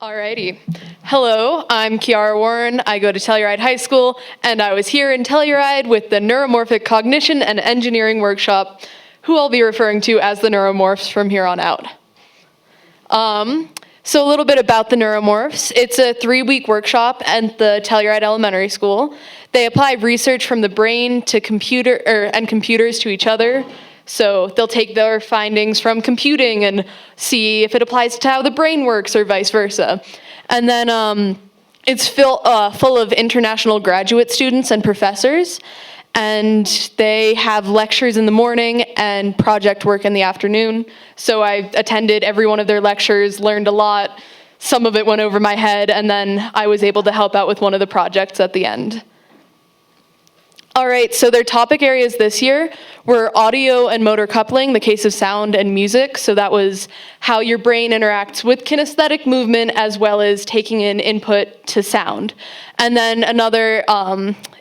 Alrighty. Hello, I'm Kiara Warren. I go to Telluride High School, and I was here in Telluride with the Neuromorphic Cognition and Engineering Workshop, who I'll be referring to as the Neuromorphs from here on out. So a little bit about the Neuromorphs. It's a 3-week workshop at the Telluride Elementary School. They apply research from the brain to computers to each other. So they'll take their findings from computing and see if it applies to how the brain works or vice versa. And then it's full of international graduate students and professors. And they have lectures in the morning and project work in the afternoon. So I attended every one of their lectures, learned a lot. Some of it went over my head, and then I was able to help out with one of the projects at the end. All right, so their topic areas this year were audio and motor coupling, the case of sound and music. So that was how your brain interacts with kinesthetic movement as well as taking in input to sound. And then another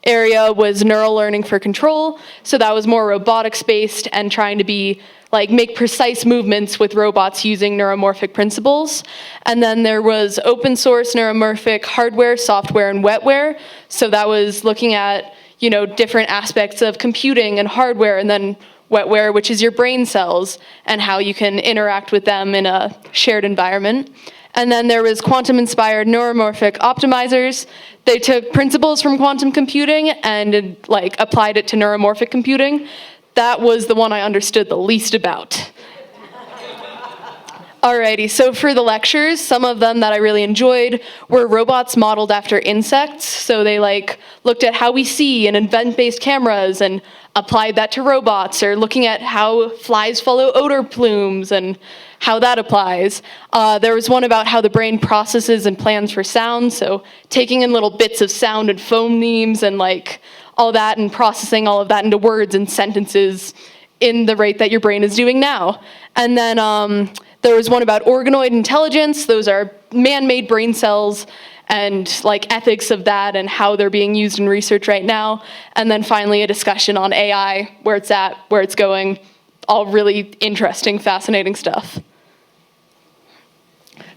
area was neural learning for control. So that was more robotics-based and trying to make precise movements with robots using neuromorphic principles. And then there was open source neuromorphic hardware, software, and wetware. So that was looking at different aspects of computing and hardware, and then wetware, which is your brain cells, and how you can interact with them in a shared environment. And then there was quantum-inspired neuromorphic optimizers. They took principles from quantum computing and applied it to neuromorphic computing. That was the one I understood the least about. Alrighty, so for the lectures, some of them that I really enjoyed were robots modeled after insects. So they looked at how we see and event-based cameras and applied that to robots, or looking at how flies follow odor plumes and how that applies. There was one about how the brain processes and plans for sound, so taking in little bits of sound and phonemes and all that and processing all of that into words and sentences in the rate that your brain is doing now. And then there was one about organoid intelligence. Those are man-made brain cells and ethics of that and how they're being used in research right now. And then finally a discussion on AI, where it's at, where it's going, all really interesting, fascinating stuff.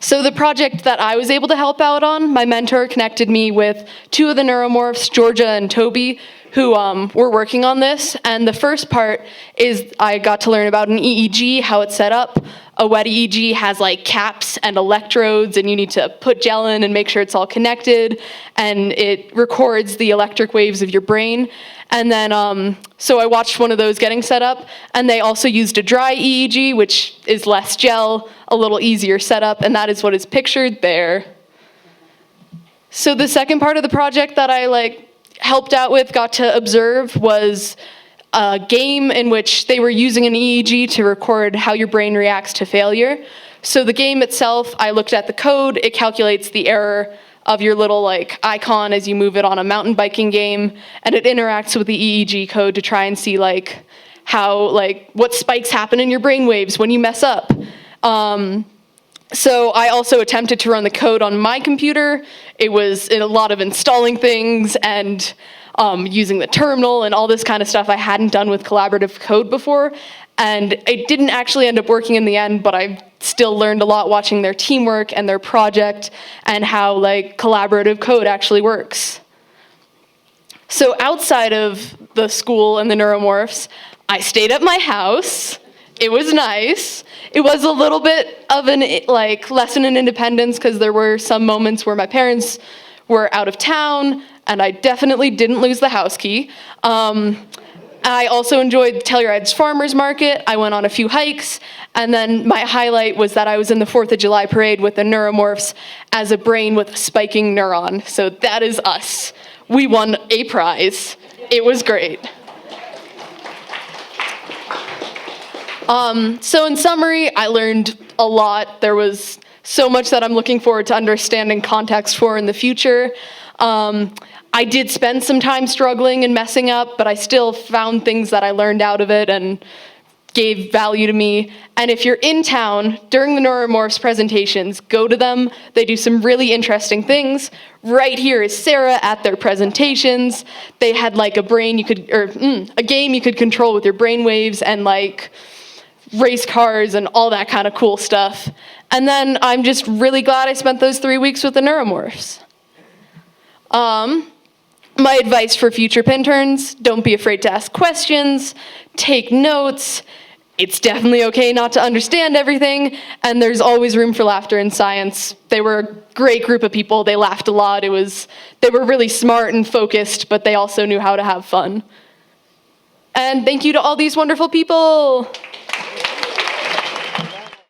So the project that I was able to help out on, my mentor connected me with 2 of the Neuromorphs, Georgia and Toby, who were working on this. And the first part is I got to learn about an EEG, how it's set up. A wet EEG has caps and electrodes, and you need to put gel in and make sure it's all connected, and it records the electric waves of your brain. And then, so I watched one of those getting set up, and they also used a dry EEG, which is less gel, a little easier setup, and that is what is pictured there. So the second part of the project that I helped out with, got to observe, was a game in which they were using an EEG to record how your brain reacts to failure. So the game itself, I looked at the code. It calculates the error of your little icon as you move it on a mountain biking game, and it interacts with the EEG code to try and see how what spikes happen in your brain waves when you mess up. So I also attempted to run the code on my computer. It was a lot of installing things and using the terminal and all this kind of stuff I hadn't done with collaborative code before. And it didn't actually end up working in the end, but I still learned a lot watching their teamwork and their project and how collaborative code actually works. So outside of the school and the Neuromorphs, I stayed at my house. It was nice. It was a little bit of an lesson in independence, because there were some moments where my parents were out of town, and I definitely didn't lose the house key. I also enjoyed Telluride's farmers market. I went on a few hikes, and then my highlight was that I was in the 4th of July parade with the Neuromorphs as a brain with a spiking neuron. So that is us. We won a prize. It was great. So in summary, I learned a lot. There was so much that I'm looking forward to understanding context for in the future. I did spend some time struggling and messing up, but I still found things that I learned out of it and gave value to me. And if you're in town during the Neuromorphs presentations, go to them. They do some really interesting things. Right here is Sarah at their presentations. They had a brain you could, a game you could control with your brain waves and race cars and all that kind of cool stuff. And then I'm just really glad I spent those 3 weeks with the Neuromorphs. My advice for future Pinterns, don't be afraid to ask questions, take notes. It's definitely okay not to understand everything, and there's always room for laughter in science. They were a great group of people. They laughed a lot. They were really smart and focused, but they also knew how to have fun. And thank you to all these wonderful people.